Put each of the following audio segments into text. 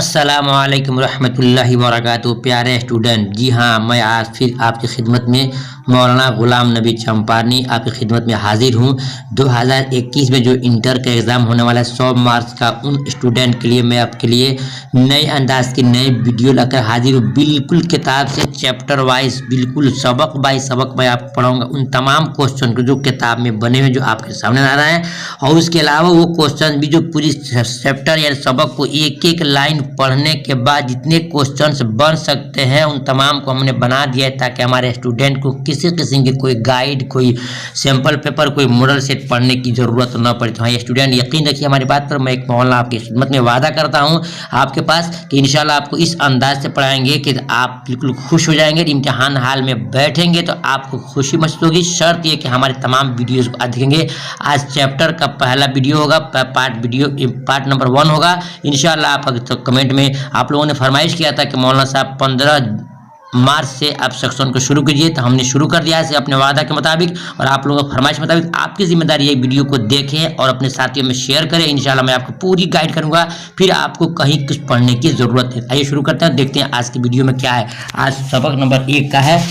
अस्सलामुअलैकुम रहमतुल्लाहि वबरकातुहू। प्यारे स्टूडेंट, जी हाँ, मैं आज फिर आपकी खिदमत में मौलाना गुलाम नबी चंपारनी आपकी खिदमत में हाजिर हूँ। 2021 में जो इंटर का एग्ज़ाम होने वाला है 100 मार्च का, उन स्टूडेंट के लिए मैं आपके लिए नए अंदाज की नई वीडियो लाकर हाजिर हूँ। बिल्कुल किताब से चैप्टर वाइज, बिल्कुल सबक बाय सबक मैं आपको पढ़ाऊँगा उन तमाम क्वेश्चन को जो किताब में बने हुए जो आपके सामने आ रहा है, और उसके अलावा वो क्वेश्चन भी जो पूरी चैप्टर या सबक को एक एक लाइन पढ़ने के बाद जितने क्वेश्चंस बन सकते हैं उन तमाम को हमने बना दिया है, ताकि हमारे स्टूडेंट को किसी किस्म की कोई गाइड, कोई सैंपल पेपर, कोई मॉडल सेट पढ़ने की ज़रूरत न पड़े। तो हाँ ये स्टूडेंट, यकीन रखिए हमारी बात पर। मैं एक मौलाना आपकी खिदमत में वादा करता हूँ आपके पास कि इंशाल्लाह आपको इस अंदाज से पढ़ाएंगे कि आप बिल्कुल खुश हो जाएंगे। इम्तिहान हाल में बैठेंगे तो आपको खुशी महसूस होगी। शर्त ये कि हमारे तमाम वीडियोज़ को देखेंगे। आज चैप्टर का पहला वीडियो होगा, पार्ट नंबर 1 होगा इंशाल्लाह। आप तो कमेंट में आप लोगों ने फरमाइश किया था कि मौलाना साहब 15 मार्च से आप सेक्शन को शुरू कीजिए, तो हमने शुरू कर दिया है अपने वादा के मुताबिक और आप लोगों की फरमाइश के मुताबिक। आपकी जिम्मेदारी है वीडियो को देखें और अपने साथियों में शेयर करें। इंशाल्लाह मैं आपको पूरी गाइड करूंगा, फिर आपको कहीं कुछ पढ़ने की ज़रूरत है। आइए शुरू करते हैं, देखते हैं आज की वीडियो में क्या है। आज सबक नंबर 1 का है।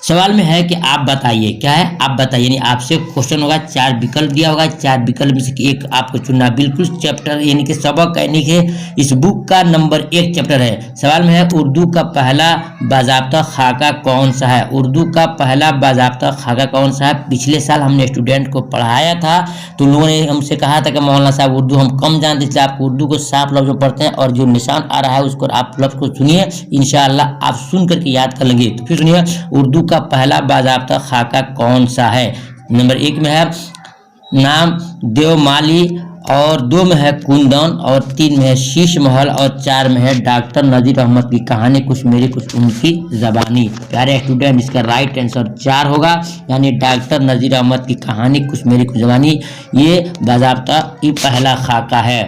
सवाल में है कि आप बताइए, क्या है आप बताइए, यानी आपसे क्वेश्चन होगा, 4 विकल्प दिया होगा, 4 विकल्प में से एक आपको चुनना। बिल्कुल चैप्टर यानी कि सबक यानी कि इस बुक का नंबर 1 चैप्टर है। सवाल में है उर्दू का पहला बाज़ाब्ता खाका कौन सा है। उर्दू का पहला बाज़ाब्ता खाका कौन सा है। पिछले साल हमने स्टूडेंट को पढ़ाया था तो लोगों ने हमसे कहा था कि मौलाना साहब उर्दू हम कम जानते, इसलिए आप उर्दू को साफ लफ्ज़ में पढ़ते हैं और जो निशान आ रहा है उसको आप लफ्ज़ को सुनिए, इंशाअल्लाह आप सुन करके याद कर लेंगे। तो फिर सुनिए, उर्दू का पहला बाज़ाब्ता खाका कौन सा है। नंबर 1 में है नाम देवमाली, और 2 में है कुंदन, और 3 में है शीश महल, और 4 में है डॉक्टर नज़ीर अहमद की कहानी कुछ मेरी कुछ उनकी ज़बानी। प्यारे स्टूडेंट, इसका राइट आंसर 4 होगा, यानी डॉक्टर नज़ीर अहमद की कहानी कुछ मेरी कुछ ज़बानी, ये बाज़ाब्ता ये पहला खाका है।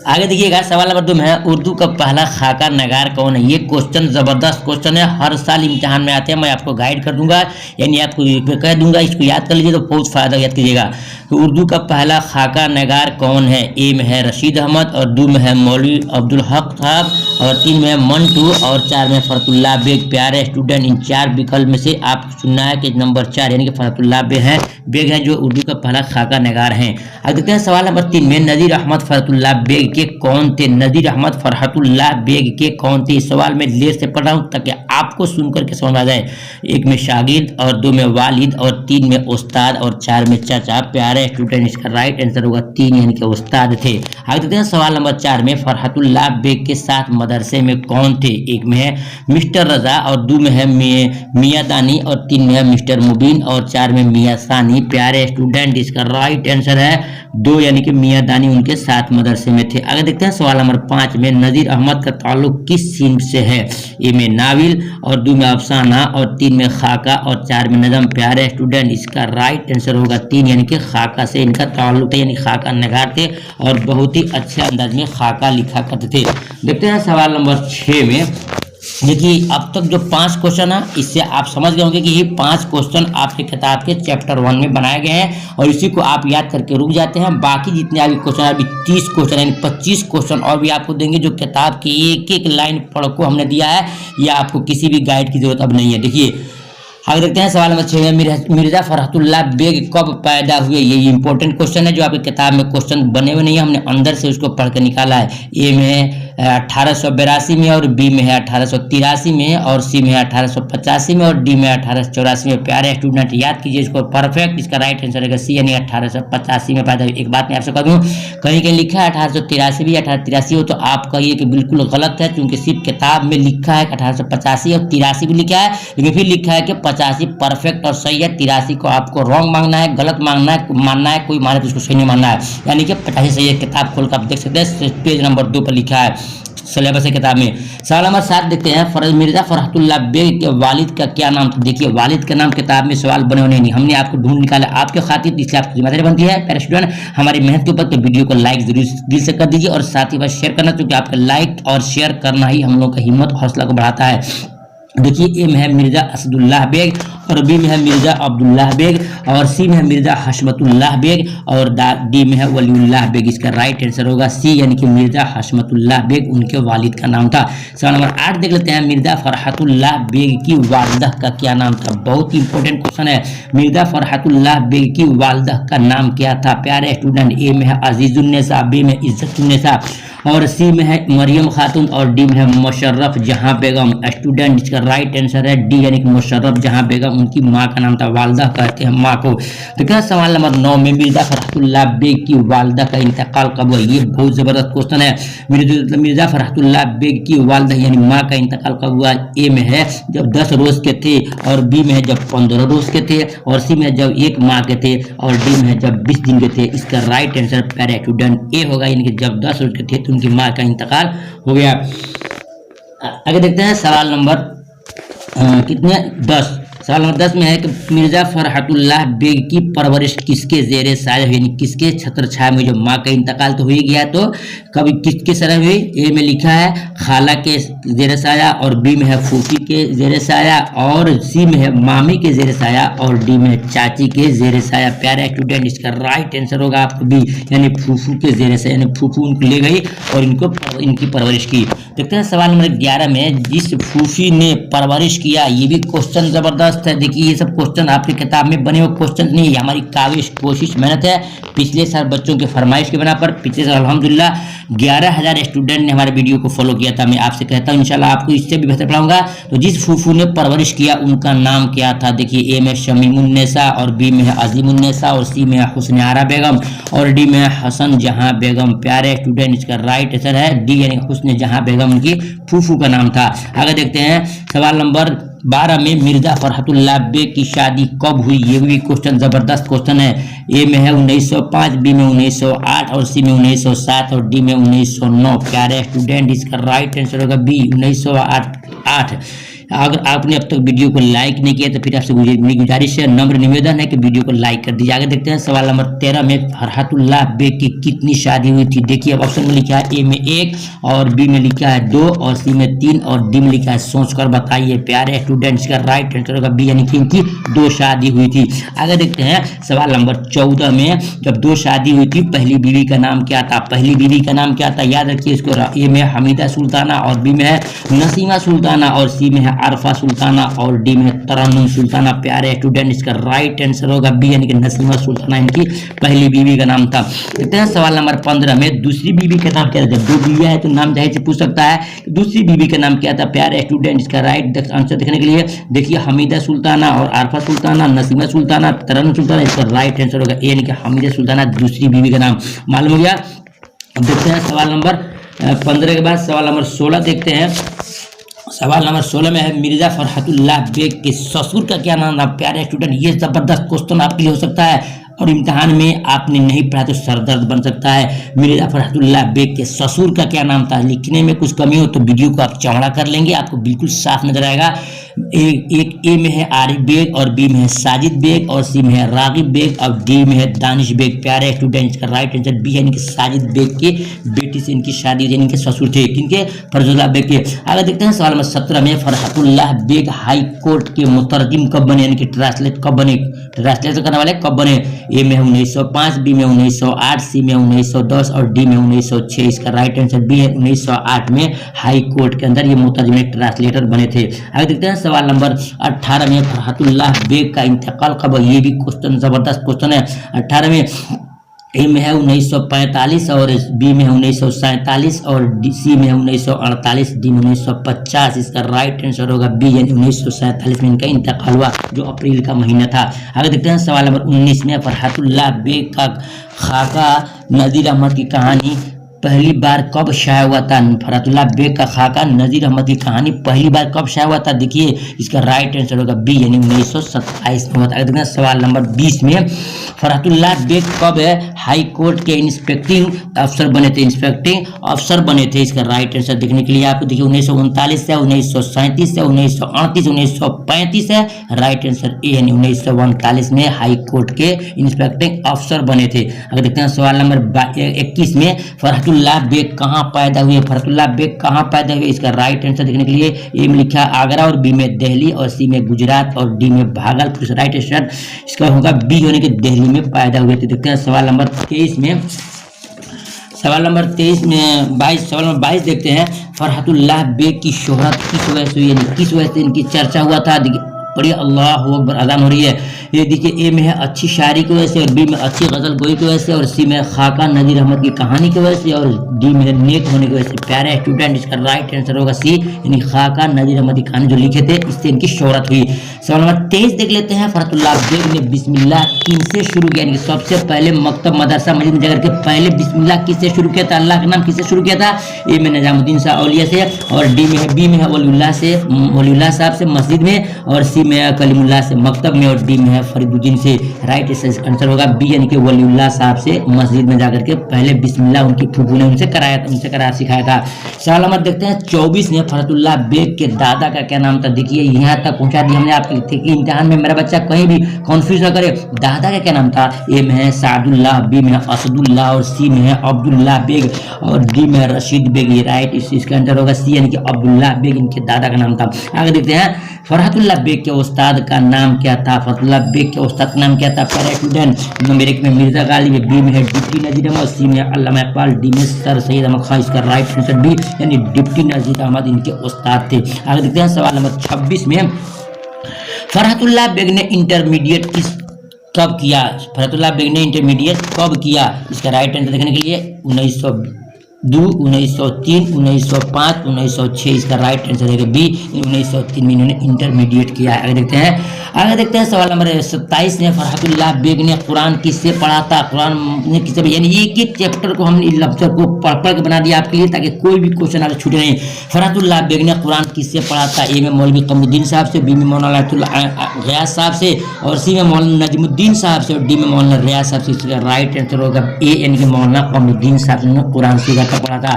आगे देखिएगा, सवाल नंबर 2 में है उर्दू का पहला खाका नगार कौन है। ये क्वेश्चन ज़बरदस्त क्वेश्चन है, हर साल इम्तिहान में आते हैं। मैं आपको गाइड कर दूंगा, यानी आपको कह दूंगा, इसको याद कर लीजिए तो बहुत फ़ायदा याद कीजिएगा। तो उर्दू का पहला खाका नगार कौन है। ए में है रशीद अहमद, और 2 में है मौलवी अब्दुल हक साहब, और 3 में है मंटू, और 4 में फरहतुल्लाह बेग। प्यारे स्टूडेंट, इन 4 विकल्प में से आपको चुनना है कि नंबर 4 यानी कि फरहतुल्लाह बेग है जो उर्दू का पहला खाका नगार है। अब देखते हैं सवाल नंबर 3 में, नज़ीर अहमद फरहतुल्लाह बेग के कौन थे। नज़ीर अहमद फरहतुल्लाह बेग के कौन थे। इस सवाल में लेर से पढ़ रहा हूँ ताकि आपको सुनकर के समझ आ जाए। 1 में शागिर्द, और 2 में वालिद, और 3 में उस्ताद, और 4 में चाचा। प्यारे स्टूडेंट, इसका राइट आंसर होगा 3 यानी कि उस्ताद थे। आगे देखते हैं सवाल नंबर 4 में, फरहतुल्लाह बेग के साथ मदरसे में कौन थे। 1 में है मिस्टर रजा, और 2 में है मियाँ दानी, और 3 में है मिस्टर मुबीन, और 4 में मियाँ सानी। प्यारे स्टूडेंट, इसका राइट आंसर है 2 यानी कि मियाँ दानी उनके साथ मदरसे में थे। आगे देखते हैं सवाल नंबर 5 में, नज़ीर अहमद का ताल्लुक किस सिंफ से है। ए में नाविल, और 2 में अफसाना, और 3 में खाका, और 4 में नज़म। प्यारे स्टूडेंट, इसका राइट आंसर होगा 3 यानी कि खाका से इनका ताल्लुक था, यानी खाका नगार थे और बहुत ही अच्छे अंदाज में खाका लिखा करते थे। देखते हैं सवाल नंबर 6 में। देखिए, अब तक जो 5 क्वेश्चन है इससे आप समझ गए होंगे कि ये 5 क्वेश्चन आपके किताब के चैप्टर 1 में बनाए गए हैं और इसी को आप याद करके रुक जाते हैं। बाकी जितने अभी क्वेश्चन, अभी 30 क्वेश्चन यानी 25 क्वेश्चन और भी आपको देंगे जो किताब की एक एक लाइन पढ़ को हमने दिया है, या आपको किसी भी गाइड की जरूरत अब नहीं है। देखिए आगे देखते हैं सवाल नंबर 6 में, मिर्जा फरहतुल्लाह बेग कब पैदा हुए। ये इंपॉर्टेंट क्वेश्चन है जो आपकी किताब में क्वेश्चन बने हुए नहीं है, हमने अंदर से उसको पढ़ के निकाला है। ए में 1882 में, और बी में है 1883 में, और सी में है 1885 में, और डी में 1884 में। प्यारे स्टूडेंट, याद कीजिए इसको परफेक्ट। इसका राइट आंसर है सी यानी 1885 में पैदा हुए। एक बात मैं आपसे कह दूँ, कहीं कहीं लिखा है 1883 भी 1883 हो, तो आप कहिए कि बिल्कुल गलत है, क्योंकि सिर्फ किताब में लिखा है 1885 और 83 भी लिखा है, लेकिन फिर लिखा है कि 85 परफेक्ट और सही है। 83 को आपको रॉन्ग मांगना है, गलत मांगना है, मानना है, कोई माने तो उसको सही नहीं मानना है, यानी कि 85 सही है। किताब खोल कर आप देख सकते हैं, पेज नंबर 2 पर लिखा है सिलेबस है किताब में। सवाल नंबर 7 देखते हैं, मिर्जा फरहतुल्लाह बेग के वालिद का क्या नाम था। देखिए, वालिद का नाम किताब में सवाल बने होने नहीं, हमने आपको ढूंढ निकाला आपके खातिर, इसलिए आपकी जिम्मेदारी बनती है। प्यारे स्टूडेंट, हमारी मेहनत के ऊपर तो वीडियो को लाइक जरूर दिल से कर दीजिए और साथ ही बात शेयर करना, क्योंकि आपका लाइक और शेयर करना ही हम लोग का हिम्मत हौसला को बढ़ाता है। देखिए, ए में है मिर्जा असदुल्लाह बेग, और बी में है मिर्जा अब्दुल्लाह बेग और सी में है मिर्जा हशमतुल्लाह बेग और डी में है वलीउल्लाह बेग। इसका राइट आंसर होगा सी यानी कि मिर्जा हशमतुल्लाह बेग उनके वालिद का नाम था। सवाल नंबर 8 देख लेते हैं, मिर्जा फरहतुल्लाह बेग की वालिदा का क्या नाम था। बहुत इंपॉर्टेंट क्वेश्चन है, मिर्जा फरहतुल्लाह बेग की वालिदा का नाम क्या था प्यारे स्टूडेंट। ए में है अजीजुन्नेसा, बी में इज्जतुन्नेसा और सी में है मरियम खातून और डी में है मुशर्रफ जहां बेगम। स्टूडेंट इसका राइट आंसर है डी यानी कि मुशर्रफ जहां बेगम उनकी माँ का नाम था, वालिदा कहते हैं माँ को। तो क्या सवाल नंबर 9 में मिर्जा फरहतुल्लाह बेग की वालिदा का इंतकाल कब हुआ। ये बहुत जबरदस्त क्वेश्चन है। मिर्जा फरहतुल्लाह बेग की वालिदा यानी माँ का इंतकाल कब हुआ। ए में है जब 10 रोज के थे और बी में है जब 15 रोज के थे और सी में जब 1 माह के थे और डी में है जब 20 दिन के थे। इसका राइट आंसर प्यारे स्टूडेंट ए होगा यानी कि जब 10 रोज के थे उनकी माँ का इंतकाल हो गया। आगे देखते हैं सवाल नंबर कितने 10। सवाल नंबर 10 में है कि मिर्जा फरहतुल्लाह बेग की परवरिश किसके जेरे साया यानी किसके छत्र छाया में। जो माँ का इंतकाल तो हो ही गया, तो कभी किसके सर हुई। ए में लिखा है खाला के जेरे साया और बी में है फूफी के जेरे साया और सी में है मामी के जेरे साया और डी में है चाची के जेरे साया। प्यारे स्टूडेंट इसका राइट आंसर होगा आपको बी यानी फूफू के जेरे साया यानी फूफू उनको ले गई और इनकी परवरिश की। देखते हैं सवाल नंबर 11 में, जिस फूफी ने परवरिश किया। ये भी क्वेश्चन जबरदस्त है। देखिए ये सब क्वेश्चन आपकी किताब में बने हुए क्वेश्चन नहीं है, हमारी काविश कोशिश मेहनत है। पिछले साल बच्चों के फरमाइश के बना पर पिछले साल अल्हम्दुलिल्लाह 11,000 स्टूडेंट ने हमारे वीडियो को फॉलो किया था। मैं आपसे कहता हूँ इंशाल्लाह आपको इससे भी बेहतर पढ़ाऊंगा। तो जिस फूफू ने परवरिश किया उनका नाम क्या था। देखिए ए में शमीमुन्नेसा और बी में है अजीमुन्नेसा और सी में है हुस्न आरा बेगम और डी में है हसन जहां बेगम। प्यारे स्टूडेंट इसका राइट आंसर है डी यानी हुस्न जहां बेगम उनकी फूफू का नाम था। आगे देखते हैं सवाल नंबर 12 में मिर्जा फरहतुल्लाह बेग की शादी कब हुई। ये भी क्वेश्चन जबरदस्त क्वेश्चन है। ए में है 1905, बी में 1908 और सी में 1907 और डी में 1909। प्यारे स्टूडेंट इसका राइट आंसर होगा बी 1908। अगर आपने अब तक वीडियो को लाइक नहीं किया तो फिर आपसे मेरी गुजारिश है, नम्र निवेदन है कि वीडियो को लाइक कर दीजिए। आगे देखते हैं सवाल नंबर 13 में फरहतुल्लाह बेग की कितनी शादी हुई थी। देखिए अब ऑप्शन में लिखा है ए में 1 और बी में लिखा है 2 और सी में 3 और डी में लिखा है सोचकर बताइए। प्यारे स्टूडेंट्स का राइट आंसर होगा बी यानी कि इनकी 2 शादी हुई थी। आगे देखते हैं सवाल नंबर 14 में, जब 2 शादी हुई थी पहली बीवी का नाम क्या था। पहली बीवी का नाम क्या था याद रखिए इसको। ए में हमीदा सुल्ताना और बी में है नसीमा सुल्ताना और सी में है अरफा सुल्ताना और डी में तरन्नुम सुल्ताना। प्यारे स्टूडेंट इसका राइट आंसर होगा बी यानी कि नसीमा सुल्ताना इनकी पहली बीवी का नाम था। देखते हैं सवाल नंबर 15 में, दूसरी बीवी का नाम क्या था। जब 2 बीवियां है तो नाम जाहिर से पूछ सकता है दूसरी बीवी का नाम क्या था। प्यारे स्टूडेंट इसका राइट आंसर देखने के लिए देखिए हमीदा सुल्ताना और अरफा सुल्ताना, नसीमा सुल्ताना, तरन्नुम सुल्ताना। इसका राइट आंसर होगा ए यानी कि हमीदा सुल्ताना दूसरी बीवी का नाम। मालूम हो गया। अब देखते हैं सवाल नंबर 15 के बाद सवाल नंबर 16 देखते हैं। सवाल नंबर 16 में है मिर्जा फरहतुल्लाह बेग के ससुर का क्या नाम था। प्यारे स्टूडेंट ये जबरदस्त क्वेश्चन आपके लिए हो सकता है और इम्तिहान में आपने नहीं पढ़ा तो सरदर्द बन सकता है। मिर्जा फरहतुल्लाह बेग के ससुर का क्या नाम था। लिखने में कुछ कमी हो तो वीडियो को आप चौड़ा कर लेंगे, आपको बिल्कुल साफ नजर आएगा। एक ए में है आरिफ बेग और बी में है साजिद बेग और सी में है रागिब बेग और डी में है दानिश बेग। प्यारे स्टूडेंट्स का राइट आंसर बी यानी कि साजिद बेग के बेटी से इनकी शादी यानी कि ससुर थे किनके, फरजुल्लाह बेग के। आगे देखते हैं सवाल नंबर 17 में फरहतुल्लाह बेग हाई कोर्ट के मुतरजिम कब बने यानी कि ट्रांसलेट कब बने, ट्रांसलेट करने वाले कब बने। ए में 1905, बी में 1908, सी में 1910 और डी में 1906। इसका राइट आंसर बी है 1908 में हाई कोर्ट के अंदर ये मुतरजिम ट्रांसलेटर बने थे। आगे देखते हैं सवाल नंबर 18 में फरहतुल्लाह बेग का इंतकाल कब। ये भी क्वेश्चन जबरदस्त क्वेश्चन है। 18 में ए में है 1945 और बी में है 1947 और सी में है 1948, डी में 1950। इसका राइट आंसर होगा बी यानी 1947 में इनका इंतकाल हुआ जो अप्रैल का महीना था। आगे देखते हैं सवाल नंबर 19 में फरहतुल्लाह बेग का खाका नज़ीर अहमद की कहानी पहली बार कब शाया हुआ था। फरहतुल्लाह बेग का खाका नज़ीर अहमद की कहानी पहली बार कब शाया हुआ था। देखिए इसका राइट आंसर होगा बी यानी 1927 में हुआ था। सवाल नंबर 20 में फरहतुल्लाह बेग कब है हाई कोर्ट के इंस्पेक्टिंग अफसर बने थे, इंस्पेक्टिंग अफसर बने थे। इसका राइट आंसर देखने के लिए आपको देखिए 1939 है, 1937 है, 1938, 1935 है। राइट आंसर ए यानी 1939 में हाई कोर्ट के इंस्पेक्टिंग अफसर बने थे। अगर देखते हैं सवाल नंबर 21 में फरहतुल्लाह फरहतुल्लाह बेग कहाँ पैदा हुए, फरहतुल्लाह बेग कहाँ पैदा हुए, इसका राइट आंसर देखने के लिए ए में लिखा आगरा और बी में दिल्ली और सी में गुजरात और डी में भागलपुर। राइट आंसर इसका होगा बी यानी कि दिल्ली में पैदा हुए थे। देखते हैं सवाल नंबर 23 में, सवाल नंबर 23 में 22, सवाल नंबर 22 देखते हैं। फरहतुल्लाह बेग की शोहरत किस वजह से हुई, यानी किस वजह से इनकी चर्चा हुआ था। पढ़िए अल्लाहु अकबर, अजान हो रही है। ये देखिए ए में है अच्छी शायरी की वजह से और बी में अच्छी गजल गोई की वजह से और सी में खाका नजीर अहमद की कहानी की वजह से और डी में है नेक होने की वजह से। प्यारे स्टूडेंट, इसका राइट आंसर होगा सी यानी खाका नजीर अहमद की कहानी जो लिखे थे इससे इनकी शोहरत हुई। सवाल नंबर 23 देख लेते हैं। फरहतुल्लाह बेग ने बिस्मिल्लाह किनसे शुरू किया, यानी सबसे पहले मकतब मदरसा मस्जिद में जाकर के पहले बिस्मिल्लाह किससे शुरू किया था, अल्लाह का नाम किससे शुरू किया था। ए में निजामुद्दीन शाह औलिया से और डी में है बी में है वलीउल्लाह से, वलीउल्लाह साहब से मस्जिद में और सी में है कलीमुल्लाह से मकतब में और डी में है फरीदुद्दीन से। राइट आंसर होगा बी यानी कि वलीउल्लाह साहब से मस्जिद में जाकर के पहले बिस्मिल्लाह उनकी फूफू ने उनसे कराया सिखाया था। सवाल नंबर देखते हैं 24 में। फरहतुल्लाह बेग के दादा का क्या नाम था। देखिए यहाँ तक पहुंचा दिया हमने आपके लिए कि इम्तिहान में मेरा बच्चा कहीं भी कंफ्यूज ना करे। दादा का क्या नाम था। ए में है सादुल्लाह, बी में है असदुल्लाह और सी में है अब्दुल्लाह बेग और डी में है रशीद बेग। ये राइट इसका आंसर होगा सी यानी कि अब्दुल्लाह बेग इनके दादा का नाम था। आगे देखते हैं फरहतुल्लाह बेग के उस्ताद का नाम क्या था। फरहतुल्लाह बेग के उस्ताद का नाम क्या था। पहला स्टूडेंट नंबर 1 में मिर्जा गालिब, बी में है डिप्टी नजीर अहमद, सी में अल्लामा इकबाल, डी में सर सैयद अहमद खान। इसका राइट आंसर बी यानी डिप्टी नजीर अहमद इनके उस्ताद थे। आगे देखते हैं सवाल नंबर 26 में। फरहतुल्लाह बेग ने इंटरमीडिएट कब किया। फरहतुल्लाह बेग ने इंटरमीडिएट कब किया। इसका राइट आंसर देखने के लिए 1902, 1903, 1905, 1906। इसका राइट आंसर है बी 1903 में इन्होंने इंटरमीडिएट किया। आगे देखते हैं सवाल नंबर 27 में। फरहतुल्लाह बेग ने कुरान किससे पढ़ा था। कुरान ने किससे, यानी एक चैप्टर को हमने लेक्चर को पढ़ के बना दिया आपके लिए ताकि कोई भी क्वेश्चन आगे छूटे नहीं। फरहतुल्लाह बेग ने कुरान किससे पढ़ा था। ए में मौलवी कमरुद्दीन साहब से, बी में मौलाना गयास साहब से और सी में मौलाना नजमुद्दीन साहब से और डी में मौलाना रियाज साहब से। इसका राइट आंसर होगा ए यानी कि मौलाना कमरुद्दीन साहब ने कुरान सीखा पढ़ा था।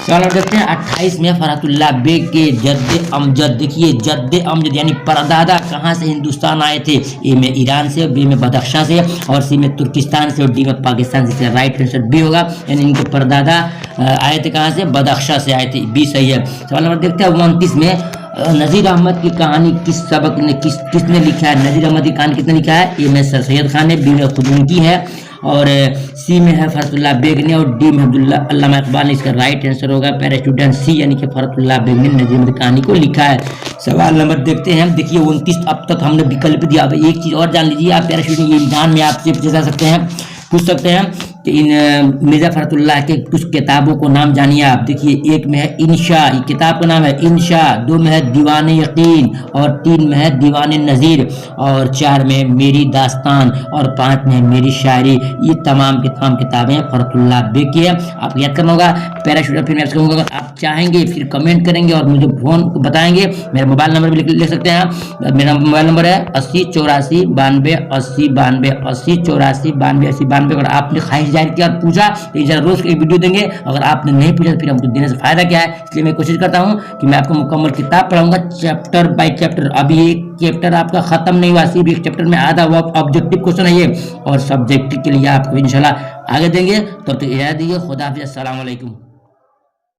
सवाल देखते हैं 28 में। फरहतुल्लाह बेग के जद्दे अमजद, देखिए जद्दे अमजद यानी परदादा कहाँ से हिंदुस्तान आए थे। ए में ईरान से, बी में बदख्शां से और सी में तुर्किस्तान से और डी में पाकिस्तान से। राइट आंसर बी होगा यानी इनके परदादा आए थे कहाँ से, बदख्शां से आए थे। बी सही है। सवाल नंबर देखते हैं 29 में। नजीर अहमद की कहानी किस सबक ने किसने लिखा है। नजीर अहमद की कहानी किसने लिखा है। ए में सर सैयद खान ने, बी में खुद उनकी है और सी में है फरहतुल्लाह बेग ने और डी में अल्लामा इकबाल ने। इसका राइट आंसर होगा पैरा स्टूडेंट सी यानी कि फरहतुल्लाह बेग ने नजीर अहमद कहानी को लिखा है। सवाल नंबर देखते हैं। देखिए 29 अब तक हमने विकल्प दिया। अब एक चीज और जान लीजिए आप प्यारे स्टूडेंट, ये इम्तिहान में आपसे पूछ सकते हैं कि इन मिर्जा फरहतुल्लाह के कुछ किताबों को नाम जानिए आप। देखिए एक में है इंशा, ये किताब का नाम है इंशा, 2 में है दीवान यकीन और 3 में है दीवान नज़ीर और 4 में मेरी दास्तान और 5 में मेरी शायरी। ये तमाम किताबें फरहतुल्लाह बेग की है। आप याद करना होगा। पैराशूट फिर मैं आपसे कहूँगा अगर आप चाहेंगे फिर कमेंट करेंगे और मुझे फोन बताएंगे। मेरा मोबाइल नंबर भी ले सकते हैं आप। मेरा मोबाइल नंबर है 80 84 92 80 92 80 84 92 80 92। अगर आपने ख्वाहिश जाहिर किया और पूछा तो जरा रोज एक वीडियो देंगे। अगर आपने नहीं पूछा तो फिर हमको देने से फायदा क्या है। इसलिए मैं कोशिश करता हूँ कि मैं आपको मुकम्मल किताब पढ़ाऊंगा चैप्टर बाय चैप्टर। अभी एक चैप्टर आपका खत्म नहीं हुआ, सिर्फ एक चैप्टर में आधा हुआ ऑब्जेक्टिव क्वेश्चन है ये और सब्जेक्टिव के लिए आपको इंशाल्लाह आगे देंगे। तो इजाजत दीजिए। खुदा हाफिज़, अस्सलाम वालेकुम।